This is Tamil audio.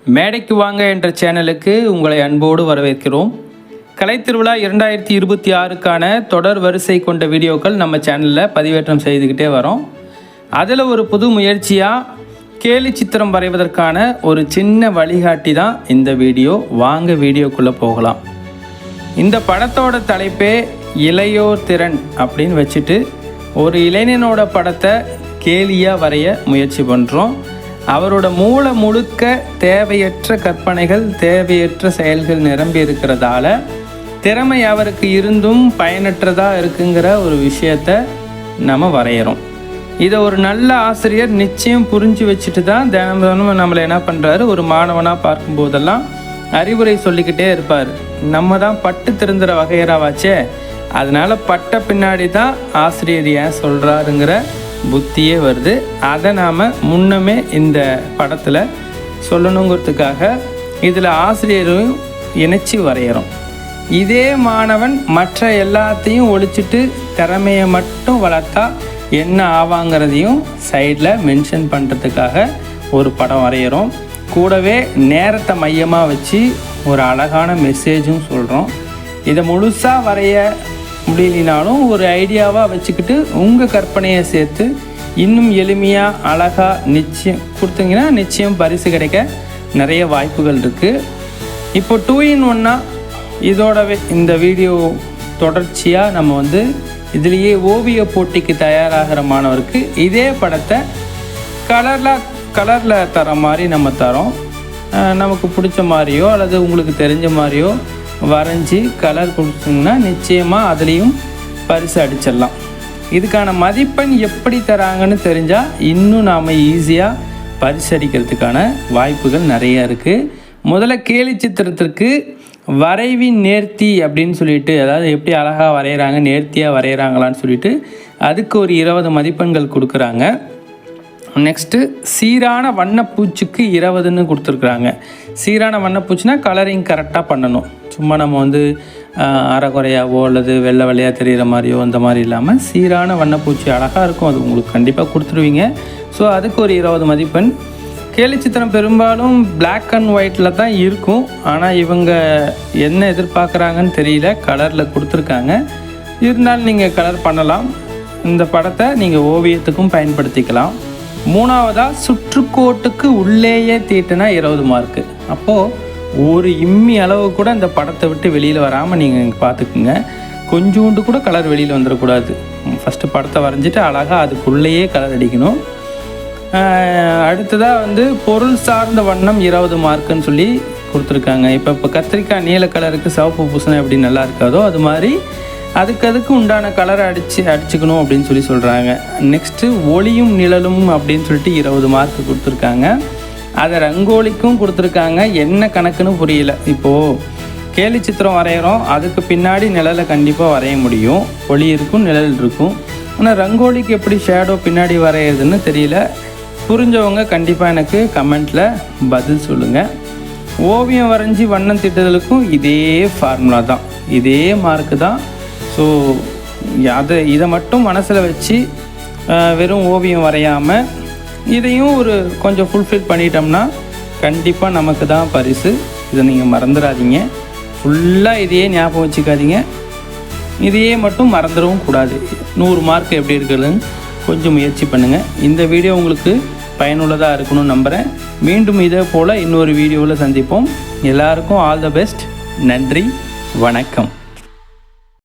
மேடைக்கு வாங்க என்ற சேனலுக்கு உங்களை அன்போடு வரவேற்கிறோம். கலைத்திருவிழா 2026க்கான தொடர் வரிசை கொண்ட வீடியோக்கள் நம்ம சேனலில் பதிவேற்றம் செய்துக்கிட்டே வரோம். அதில் ஒரு புது முயற்சியாக கேலி சித்திரம் வரைவதற்கான ஒரு சின்ன வழிகாட்டி தான் இந்த வீடியோ. வாங்க வீடியோக்குள்ளே போகலாம். இந்த படத்தோட தலைப்பே இளையோர் திறன் அப்படின்னு வச்சுட்டு ஒரு இளைஞனோட படத்தை கேலியாக வரைய முயற்சி பண்ணுறோம். அவரோட மூளை முழுக்க தேவையற்ற கற்பனைகள், தேவையற்ற செயல்கள் நிரம்பி இருக்கிறதால திறமை அவருக்கு இருந்தும் பயனற்றதாக இருக்குங்கிற ஒரு விஷயத்தை நம்ம வரைகிறோம். இதை ஒரு நல்ல ஆசிரியர் நிச்சயம் புரிஞ்சு வச்சுட்டு தான் தினமும் நம்மளை என்ன பண்ணுறாரு, ஒரு மாணவனாக பார்க்கும்போதெல்லாம் அறிவுரை சொல்லிக்கிட்டே இருப்பார். நம்ம தான் பட்டு திருந்துற வகையராவாச்சே, அதனால் பட்ட பின்னாடி தான் ஆசிரியர் ஏன் சொல்கிறாருங்கிற புத்தியே வருது. அதை நாம் முன்னமே இந்த படத்தில் சொல்லணுங்கிறதுக்காக இதில் ஆசிரியரையும் இணைச்சி வரைகிறோம். இதே மாணவன் மற்ற எல்லாத்தையும் ஒழிச்சிட்டு திறமையை மட்டும் வளர்த்தா என்ன ஆவாங்கிறதையும் சைடில் மென்ஷன் பண்ணுறதுக்காக ஒரு படம் வரைகிறோம். கூடவே நேரத்தை மையமாக வச்சு ஒரு அழகான மெசேஜும் சொல்கிறோம். இதை முழுசாக வரைய முடியலினாலும் ஒரு ஐடியாவாக வச்சுக்கிட்டு உங்கள் கற்பனையை சேர்த்து இன்னும் எளிமையாக அழகாக நிச்சயம் கொடுத்தீங்கன்னா நிச்சயம் பரிசு கிடைக்க நிறைய வாய்ப்புகள் இருக்குது. இப்போ 2-in-1 இதோடவே இந்த வீடியோ தொடர்ச்சியாக நம்ம இதுலேயே ஓவிய போட்டிக்கு தயாராகிற மாணவருக்கு இதே படத்தை கலரில் தர மாதிரி நம்ம தரோம். நமக்கு பிடிச்ச மாதிரியோ அல்லது உங்களுக்கு தெரிஞ்ச மாதிரியோ வரைஞ்சி கலர் கொடுத்தீங்கன்னா நிச்சயமாக அதுலேயும் பரிசு அடிச்சிடலாம். இதுக்கான மதிப்பெண் எப்படி தராங்கன்னு தெரிஞ்சால் இன்னும் நாம் ஈஸியாக பரிசு அடிக்கிறதுக்கான வாய்ப்புகள் நிறையா இருக்குது. முதல்ல கேலி சித்திரத்திற்கு வரைவின் நேர்த்தி அப்படின்னு சொல்லிட்டு, அதாவது எப்படி அழகாக வரைகிறாங்க, நேர்த்தியாக வரைகிறாங்களான்னு சொல்லிட்டு அதுக்கு ஒரு 20 மதிப்பெண்கள் கொடுக்குறாங்க. நெக்ஸ்ட்டு சீரான வண்ணப்பூச்சிக்கு 20ன்னு கொடுத்துருக்குறாங்க. சீரான வண்ணப்பூச்சினா கலரிங் கரெக்டாக பண்ணணும். சும்மா நம்ம அரைக்குறையாவோ அல்லது வெள்ளை வெள்ளையாக தெரிகிற மாதிரியோ அந்த மாதிரி இல்லாமல் சீரான வண்ணப்பூச்சி அழகாக இருக்கும். அது உங்களுக்கு கண்டிப்பாக கொடுத்துருவீங்க. ஸோ அதுக்கு ஒரு 20 மதிப்பெண். கேலி சித்திரம் பெரும்பாலும் பிளாக் அண்ட் ஒயிட்டில் தான் இருக்கும். ஆனால் இவங்க என்ன எதிர்பார்க்குறாங்கன்னு தெரியல, கலரில் கொடுத்துருக்காங்க. இருந்தாலும் நீங்கள் கலர் பண்ணலாம். இந்த படத்தை நீங்கள் ஓவியத்துக்கும் பயன்படுத்திக்கலாம். 3வதாக சுற்றுக்கோட்டுக்கு உள்ளேயே தீட்டினா 20 மார்க்கு. அப்போது ஒரு இம்மி அளவு கூட இந்த படத்தை விட்டு வெளியில் வராமல் நீங்கள் பார்த்துக்குங்க. கொஞ்சோண்டு கூட கலர் வெளியில் வந்துடக்கூடாது. ஃபஸ்ட்டு படத்தை வரைஞ்சிட்டு அழகாக அதுக்குள்ளேயே கலர் அடிக்கணும். அடுத்ததாக பொருள் சார்ந்த வண்ணம் 20 மார்க்குன்னு சொல்லி கொடுத்துருக்காங்க. இப்போ கத்திரிக்காய் நீல கலருக்கு சிவப்பு பூசணம் எப்படி நல்லா இருக்காதோ அது மாதிரி அதுக்கு உண்டான கலரை அடிச்சுக்கணும் அப்படின்னு சொல்லி சொல்கிறாங்க. நெக்ஸ்ட்டு ஒளியும் நிழலும் அப்படின்னு சொல்லிட்டு 20 மார்க்கு கொடுத்துருக்காங்க. அதை ரங்கோலிக்கும் கொடுத்துருக்காங்க. என்ன கணக்குன்னு புரியல. இப்போது கேலி சித்திரம் வரைகிறோம், அதுக்கு பின்னாடி நிழலை கண்டிப்பாக வரைய முடியும். ஒளி இருக்கும், நிழல் இருக்கும். ஆனால் ரங்கோலிக்கு எப்படி ஷேடோ பின்னாடி வரைகிறதுன்னு தெரியல. புரிஞ்சவங்க கண்டிப்பாக எனக்கு கமெண்ட்டில் பதில் சொல்லுங்கள். ஓவியம் வரைஞ்சி வண்ணம் திட்டுதலுக்கும் இதே ஃபார்முலா தான், இதே மார்க்கு தான். ஸோ இதை மட்டும் மனசில் வச்சு வெறும் ஓவியம் வரையாமல் இதையும் ஒரு கொஞ்சம் ஃபுல்ஃபில் பண்ணிட்டோம்னா கண்டிப்பாக நமக்கு தான் பரிசு. இதை நீங்கள் மறந்துடாதீங்க. ஃபுல்லாக இதையே ஞாபகம் வச்சுக்காதீங்க. இதையே மட்டும் மறந்துடவும் கூடாது. 100 மார்க் எப்படி இருக்கிறதுன்னு கொஞ்சம் முயற்சி பண்ணுங்கள். இந்த வீடியோ உங்களுக்கு பயனுள்ளதாக இருக்கணும்னு நம்புகிறேன். மீண்டும் இதே போல் இன்னொரு வீடியோவில் சந்திப்போம். எல்லாருக்கும் ஆல் த பெஸ்ட். நன்றி, வணக்கம்.